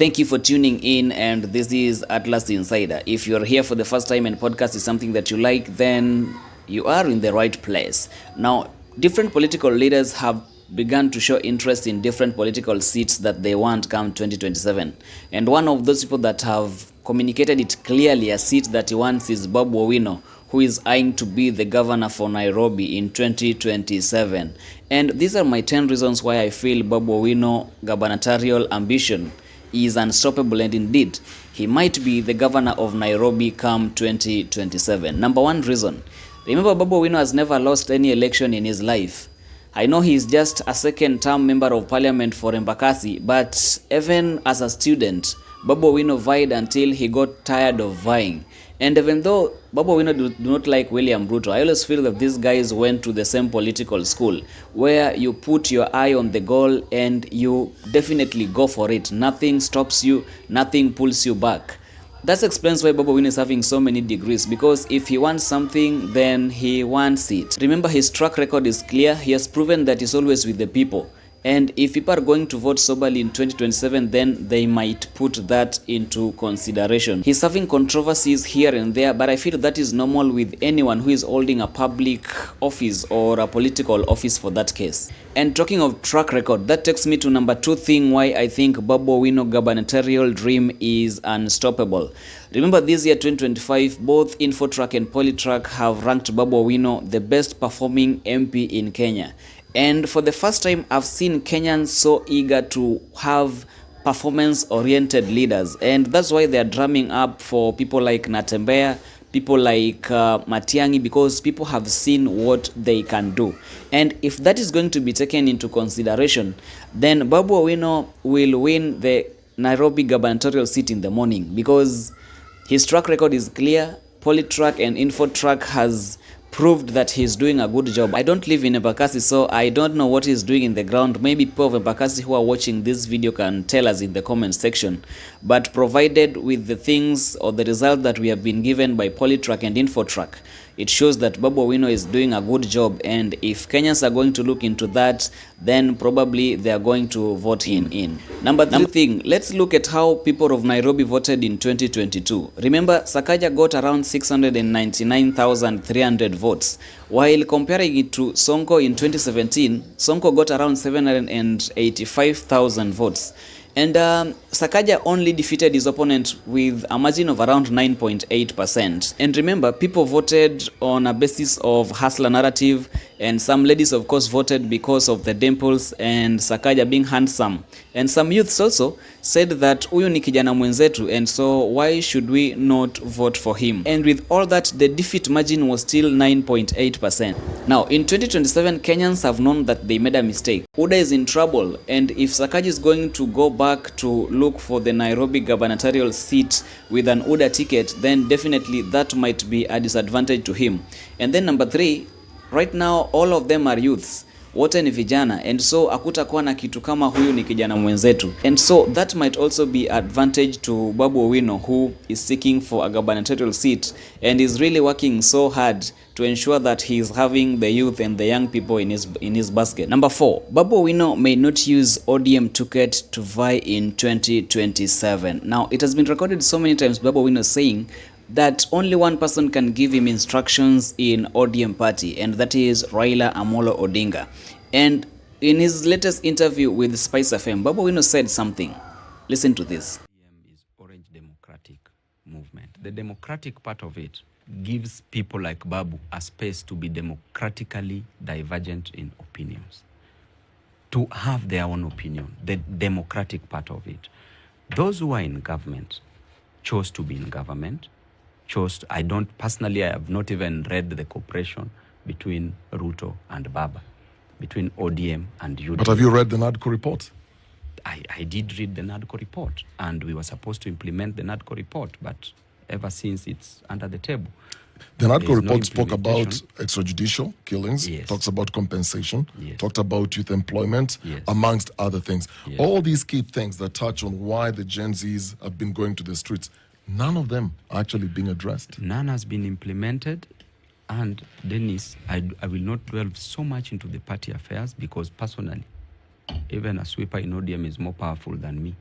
Thank you for tuning in, and this is Atlas Insider. If you're here for the first time and podcast is something that you like, then you are in the right place. Now, different political leaders have begun to show interest in different political seats that they want come 2027. And one of those people that have communicated it clearly a seat that he wants is Babu Owino, who is eyeing to be the governor for Nairobi in 2027. And these are my 10 reasons why I feel Babu Owino gubernatorial ambition is unstoppable, and indeed he might be the governor of Nairobi come 2027. Number one reason, remember Babu Owino has never lost any election in his life. I know he is just a second term member of parliament for Embakasi, but even as a student, Babu Owino vied until he got tired of vying. And even though Babu Owino do not like William Ruto, I always feel that these guys went to the same political school where you put your eye on the goal and you definitely go for it. Nothing stops you, nothing pulls you back. That explains why Babu Owino is having so many degrees, because if he wants something, then he wants it. Remember, his track record is clear. He has proven that he's always with the people. And if people are going to vote soberly in 2027, then they might put that into consideration. He's having controversies here and there, but I feel that is normal with anyone who is holding a public office or a political office for that case. And talking of track record, that takes me to number 2 thing why I think Babu Owino gubernatorial dream is unstoppable. Remember, this year 2025, both Infotrack and Polytrack have ranked Babu Owino the best performing MP in Kenya. And for the first time, I've seen Kenyans so eager to have performance-oriented leaders. And that's why they're drumming up for people like Natembeya, people like Matiang'i, because people have seen what they can do. And if that is going to be taken into consideration, then Babu Owino will win the Nairobi gubernatorial seat in the morning, because his track record is clear. Polytrack and Infotrack has proved that he's doing a good job. I don't live in Embakasi, so I don't know what he's doing in the ground. Maybe people of Embakasi who are watching this video can tell us in the comment section. But provided with the things or the result that we have been given by Polytrack and Infotrack, it shows that Babu Owino is doing a good job. And if Kenyans are going to look into that, then probably they are going to vote him in. Number 3 thing, let's look at how people of Nairobi voted in 2022. Remember, Sakaja got around 699,300 votes, while comparing it to Sonko in 2017, Sonko got around 785,000 votes. And Sakaja only defeated his opponent with a margin of around 9.8%. And remember, people voted on a basis of hustler narrative, and some ladies, of course, voted because of the dimples and Sakaja being handsome. And some youths also said that huyu ni kijana mwenzetu, and so why should we not vote for him? And with all that, the defeat margin was still 9.8%. Now, in 2027, Kenyans have known that they made a mistake. UDA is in trouble, and if Sakaja is going to go back to look for the Nairobi gubernatorial seat with an UDA ticket, then definitely that might be a disadvantage to him. And then number 3, right now all of them are youths, wote ni vijana, and so hakutakuwa na kitu kama huyu ni kijana mwenzetu. And so that might also be advantage to Babu Owino, who is seeking for a gubernatorial seat and is really working so hard to ensure that he is having the youth and the young people in his basket. Number 4, Babu Owino may not use ODM ticket to vie in 2027. Now, it has been recorded so many times, Babu Owino saying that only one person can give him instructions in ODM party, and that is Raila Amolo Odinga. And in his latest interview with Spice FM, Babu Owino said something. Listen to this. ODM is Orange Democratic Movement. The democratic part of it gives people like Babu a space to be democratically divergent in opinions, to have their own opinion, the democratic part of it. Those who are in government chose to be in government. I have not even read the cooperation between Ruto and Baba, between ODM and UDA. But have you read the NADCO report? I did read the NADCO report, and we were supposed to implement the NADCO report, but ever since it's under the table. The NADCO report spoke about extrajudicial killings, yes. Talks about compensation, yes. Talked about youth employment, yes. Amongst other things. Yes. All these key things that touch on why the Gen Zs have been going to the streets. None of them are actually being addressed. None has been implemented. And Dennis, I will not dwell so much into the party affairs, because personally, even a sweeper in ODM is more powerful than me.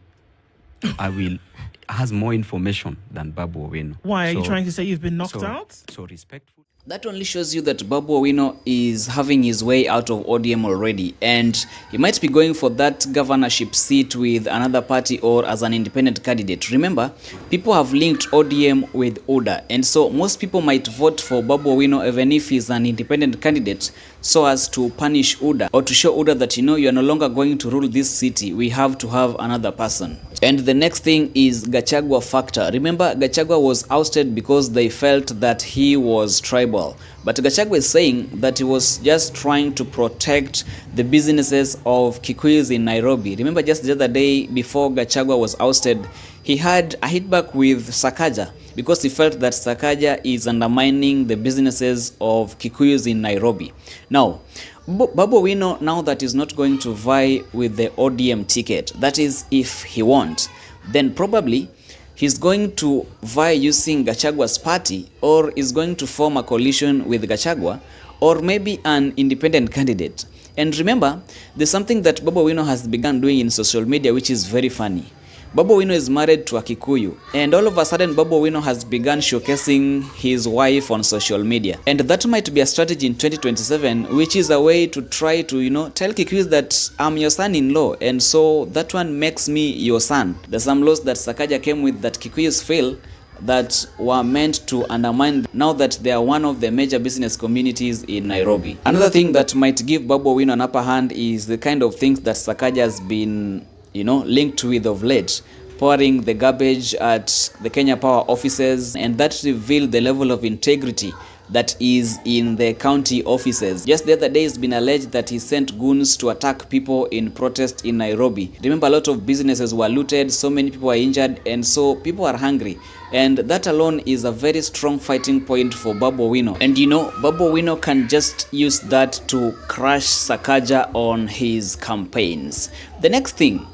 has more information than Babu Owino. Why? Are you trying to say you've been knocked out? So respectful. That only shows you that Babu Owino is having his way out of ODM already, and he might be going for that governorship seat with another party or as an independent candidate. Remember, people have linked ODM with UDA, and so most people might vote for Babu Owino even if he's an independent candidate, so as to punish UDA or to show UDA that, you're no longer going to rule this city. We have to have another person. And the next thing is Gachagua factor. Remember, Gachagua was ousted because they felt that he was tribal. But Gachagua is saying that he was just trying to protect the businesses of Kikuyus in Nairobi. Remember, just the other day before Gachagua was ousted, he had a hit back with Sakaja because he felt that Sakaja is undermining the businesses of Kikuyus in Nairobi. Now, Babu Owino, now that he's not going to vie with the ODM ticket, that is if he won't, then probably he's going to vie using Gachagua's party, or is going to form a coalition with Gachagua, or maybe an independent candidate. And remember, there's something that Babu Owino has begun doing in social media which is very funny. Babu Owino is married to a Kikuyu, and all of a sudden Babu Owino has begun showcasing his wife on social media. And that might be a strategy in 2027, which is a way to try to, tell Kikuyus that I'm your son-in-law, and so that one makes me your son. There's some laws that Sakaja came with that Kikuyus feel that were meant to undermine now that they are one of the major business communities in Nairobi. Another thing that might give Babu Owino an upper hand is the kind of things that Sakaja has been linked with of late, pouring the garbage at the Kenya Power offices, and that revealed the level of integrity that is in the county offices. Just the other day, it's been alleged that he sent goons to attack people in protest in Nairobi. Remember, a lot of businesses were looted, so many people were injured, and so people are hungry. And that alone is a very strong fighting point for Babu Owino. And Babu Owino can just use that to crush Sakaja on his campaigns. The next thing,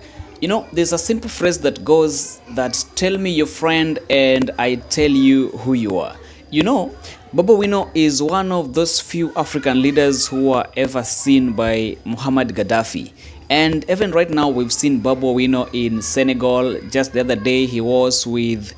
there's a simple phrase that goes that tell me your friend and I tell you who you are. Babu Owino is one of those few African leaders who were ever seen by Muhammad Gaddafi. And even right now, we've seen Babu Owino in Senegal. Just the other day, he was with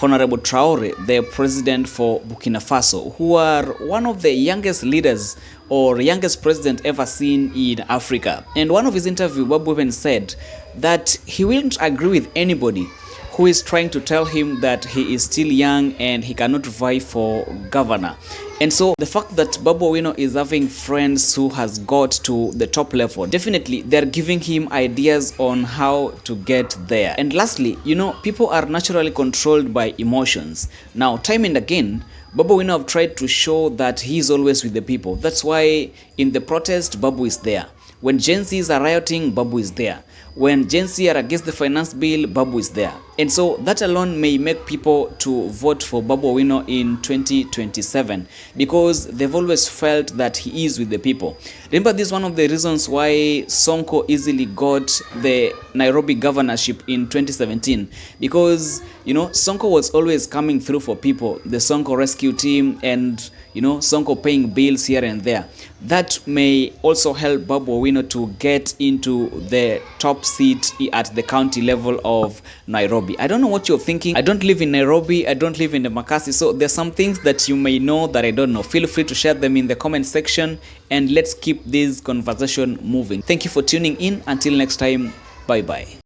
Honorable Traore, the president for Burkina Faso, who are one of the youngest leaders or youngest president ever seen in Africa. And one of his interviews, Babu even said that he wouldn't agree with anybody who is trying to tell him that he is still young and he cannot vie for governor. And so the fact that Babu Owino is having friends who has got to the top level, definitely they're giving him ideas on how to get there. And lastly, people are naturally controlled by emotions. Now, time and again, Babu Owino have tried to show that he's always with the people. That's why in the protest, Babu is there. When Gen Zs are rioting, Babu is there. When Gen Z are against the finance bill, Babu is there. And so that alone may make people to vote for Babu Owino in 2027 because they've always felt that he is with the people. Remember, this is one of the reasons why Sonko easily got the Nairobi governorship in 2017 because, Sonko was always coming through for people, the Sonko rescue team and, Sonko paying bills here and there. That may also help Babu Owino to get into the top seat at the county level of Nairobi. I don't know what you're thinking. I don't live in Nairobi. I don't live in Embakasi. So there's some things that you may know that I don't know. Feel free to share them in the comment section and let's keep this conversation moving. Thank you for tuning in. Until next time, bye-bye.